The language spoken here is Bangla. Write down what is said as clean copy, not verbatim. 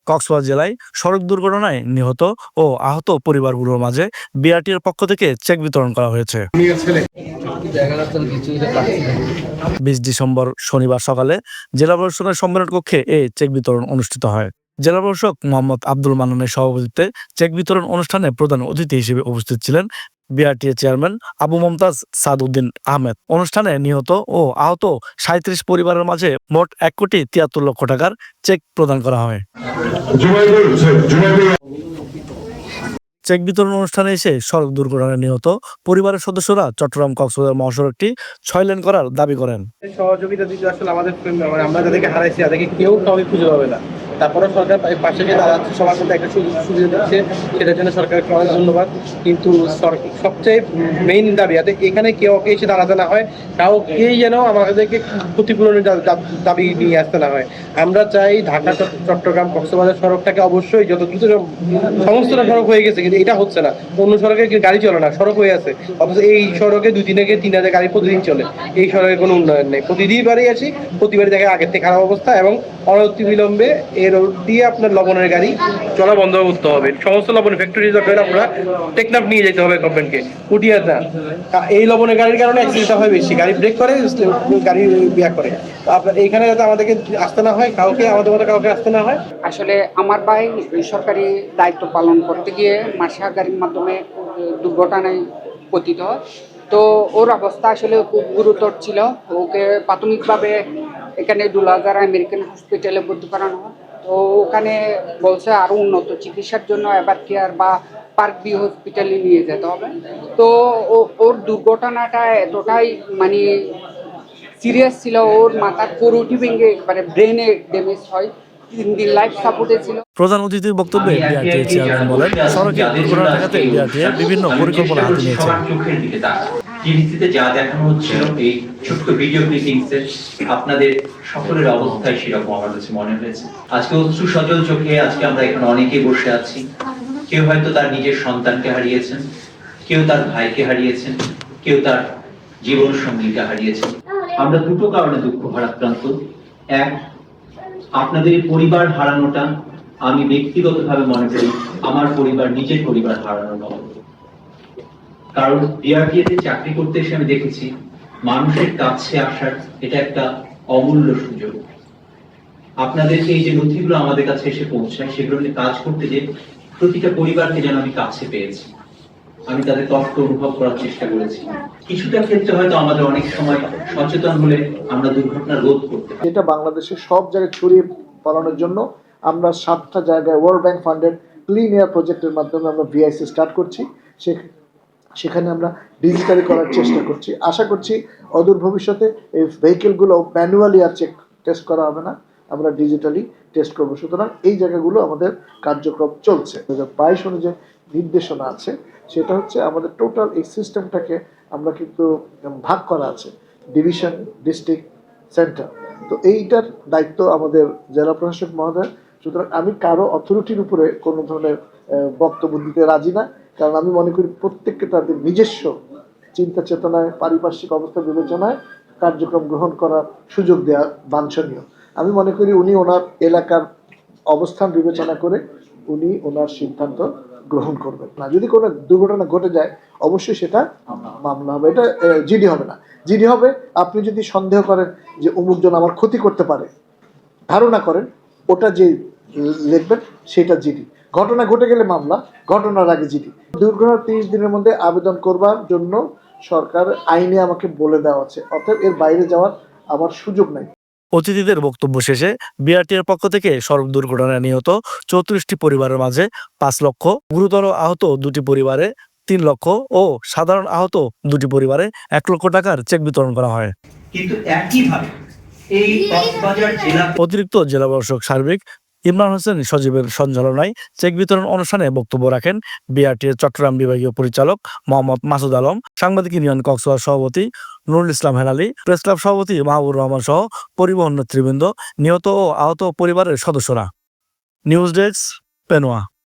কক্সবাজার জেলায় সড়ক দুর্ঘটনায় নিহত ও আহত পরিবারগুলোর মাঝে বিআরটির পক্ষ থেকে চেক বিতরণ করা হয়েছে। 20 ডিসেম্বর শনিবার সকালে জেলা প্রশাসনের সম্মেলন কক্ষে এই চেক বিতরণ অনুষ্ঠিত হয়। জেলা প্রশাসক মোহাম্মদ আব্দুল মান্নানের সভাপতিত্বে চেক বিতরণ অনুষ্ঠানে প্রধান অতিথি হিসেবে উপস্থিত ছিলেন বিআরটিএ চেয়ারম্যান আবু মমতাজ সাদউদ্দিন আহমেদ। অনুষ্ঠানে নিহত ও আহত 37 পরিবারের মাঝে মোট 1,73,00,000 টাকার চেক প্রদান করা হয়। চেক বিতরণ অনুষ্ঠানে এসে সড়ক দুর্ঘটনায় নিহত পরিবারের সদস্যরা চট্টগ্রাম কক্সবাজার মহাসড়কটি 6 লেন করার দাবি করেন। সহযোগিতা দিতে আসলে আমাদের আমরা যাদেরকে হারাইছি তাদেরকে কেউ কাউকে খুঁজে পাবে না। তারপরে সরকার পাশে গিয়ে দাঁড়াচ্ছে, সবার সাথে একটা সুবিধা দিচ্ছে, সেটার জন্য সরকারকে অনেক ধন্যবাদ। কিন্তু সবচেয়ে মেইন দাবি যাতে এখানে কেউ এসে দাঁড়াতে না হয়, কাউকেই যেন আমাদেরকে ক্ষতিপূরণের দাবি নিয়ে আসতে না হয়। আমরা চাই ঢাকা চট্টগ্রাম কক্সবাজার সড়কটাকে অবশ্যই যত দ্রুত, সমস্তটা সড়ক হয়ে গেছে কিন্তু এটা হচ্ছে না, অন্য সড়কে গাড়ি চলে না, সড়ক হয়ে আছে। অথচ এই সড়কে 2-3,000 গাড়ি প্রতিদিন চলে, এই সড়কে কোনো উন্নয়ন নেই। প্রতিবারই আছি, প্রতিবারই দেখে আগের থেকে খারাপ অবস্থা এবং অনতিবিলম্বে এই রোড দিয়ে আপনার লবণের গাড়ি চলা বন্ধ করতে হবে। সমস্ত লবণ ফ্যাক্টরি দরকার আপনারা টেকনাফ নিয়ে যেতে হবে গভর্নমেন্টকে, কুটিয়া না। এই লবণের গাড়ির কারণে অ্যাক্সিডেন্ট হয় বেশি, গাড়ি ব্রেক করে, গাড়ি বিয়া করে। আপনার এইখানে যাতে আমাদেরকে আসতে না হয়, আমাদের মতো কাউকে আসতে না হয়। আসলে আমার ভাই সরকারি দায়িত্ব পালন করতে গিয়ে মাসা গাড়ির মাধ্যমে দুর্ঘটনায় পতিত হয়। তো ওর অবস্থা আসলে খুব গুরুতর ছিল। ওকে প্রাথমিকভাবে এখানে দুলাগার আমেরিকান হসপিটালে ভর্তি করানো হয়। তো ওখানে বলছে আরও উন্নত চিকিৎসার জন্য এবার কেয়ার বা পার্ক বি হসপিটালে নিয়ে যেতে হবে। তো ওর দুর্ঘটনাটা এতটাই মানে সিরিয়াস ছিল, ওর মাথার পুরোটি ভেঙে একবারে ব্রেনে ড্যামেজ হয়, 3 দিন লাইফ সাপোর্টে ছিল। প্রধান অতিথির বক্তব্যে বিআরটিএ চেয়ারম্যান বলেন, সড়কে দুর্ঘটনা ঠেকাতে বিআরটিএ বিভিন্ন পরিকল্পনা হাতে নিয়েছে। টিভিতে যা দেখানো হচ্ছিল এই ছোট্ট ভিডিও ক্লিপিংসে আপনাদের সকলের অবস্থায় সেরকম আমার কাছে মনে হয়েছে। আজকে সুসজল চোখে আজকে আমরা এখানে অনেকেই বসে আছি। কেউ হয়তো তার নিজের সন্তানকে হারিয়েছেন, কেউ তার ভাইকে হারিয়েছেন, কেউ তার জীবন সঙ্গীকে হারিয়েছেন। আমরা দুটো কারণে দুঃখ ভারাক্রান্ত। এক, আপনাদের পরিবার হারানোটা আমি ব্যক্তিগতভাবে মনে করি আমার পরিবার, নিজের পরিবার হারানোর মতো। কারণ বিআরটিএতে চাকরি করতে এসে আমি দেখেছি মানুষের কাছে আসার এটা একটা অমূল্য সুযোগ। আপনাদেরকে এই যে নথিগুলো আমাদের কাছে এসে পৌঁছায়, সেগুলো নিয়ে কাজ করতে যে প্রতিটা পরিবারকে যেন আমি কাছে পেয়েছি, আমি তাদের কষ্ট অনুভব করার চেষ্টা করেছি। কিছুটা ক্ষেত্রে হয়তো আমাদের অনেক সময় সচেতন হলে আমরা দুর্ঘটনা রোধ করতে পারি। এটা বাংলাদেশের সব জায়গায় ছড়িয়ে পড়ানোর জন্য আমরা 7টা জায়গায় world bank funded clean air প্রজেক্টের মাধ্যমে আমরা ভিআইসি স্টার্ট করছি। সেখানে আমরা ডিজিটালি করার চেষ্টা করছি। আশা করছি অদূর ভবিষ্যতে এই ভেহিকেলগুলো ম্যানুয়ালি আর টেস্ট করা হবে না, আমরা ডিজিটালি টেস্ট করবো। সুতরাং এই জায়গাগুলো আমাদের কার্যক্রম চলছে। 2022 অনুযায়ী নির্দেশনা আছে, সেটা হচ্ছে আমাদের টোটাল এই সিস্টেমটাকে আমরা কিন্তু ভাগ করা আছে ডিভিশন, ডিস্ট্রিক্ট, সেন্টার। তো এইটার দায়িত্ব আমাদের জেলা প্রশাসক মহোদয়। সুতরাং আমি কারো অথরিটির উপরে কোনো ধরনের বক্তব্য দিতে রাজি না, কারণ আমি মনে করি প্রত্যেককে তাদের নিজস্ব চিন্তা চেতনায়, পারিপার্শ্বিক অবস্থা বিবেচনায় কার্যক্রম গ্রহণ করার সুযোগ দেওয়া বাঞ্ছনীয়। আমি মনে করি উনি ওনার এলাকার অবস্থান বিবেচনা করে উনি ওনার সিদ্ধান্ত গ্রহণ করবেন। না, যদি কোনো দুর্ঘটনা ঘটে যায় অবশ্যই সেটা মামলা হবে, এটা জিডি হবে না। জিডি হবে আপনি যদি সন্দেহ করেন যে অমুকজন আমার ক্ষতি করতে পারে, ধারণা করেন, ওটা যে লিখবেন সেটা জিডি। ঘটনা ঘটে গেলে মামলা, ঘটনার আগে জিডি। দুর্ঘটনা 30 দিনের মধ্যে আবেদন করবার জন্য সরকার আইনে আমাকে বলে দেওয়া আছে, অর্থাৎ এর বাইরে যাওয়ার আমার সুযোগ নাই। অতিথিদের বক্তব্য শেষে বিআরটিএর পক্ষ থেকে সড়ক দুর্ঘটনায় নিহত 34টি পরিবারের মাঝে 5 লক্ষ, গুরুতর আহত 2টি পরিবারে 3 লক্ষ ও সাধারণ আহত 2টি পরিবারে 1 লক্ষ টাকার চেক বিতরণ করা হয়। কিন্তু একইভাবে এই কক্সবাজার জেলা অতিরিক্ত জেলা প্রশাসক সার্বিক ইমরান হোসেন সজীবের সঞ্চালনায় চেক বিতরণ অনুষ্ঠানে বক্তব্য রাখেন বিআরটিএর চট্টগ্রাম বিভাগীয় পরিচালক মোহাম্মদ মাসুদ আলম, সাংবাদিক ইউনিয়ন কক্সবাজার সভাপতি নুরুল ইসলাম হেলালি, প্রেস ক্লাব সভাপতি মাহবুবুর রহমান সহ পরিবহন নেতৃবৃন্দ, নিহত ও আহত পরিবারের সদস্যরা। News desk, Penowa.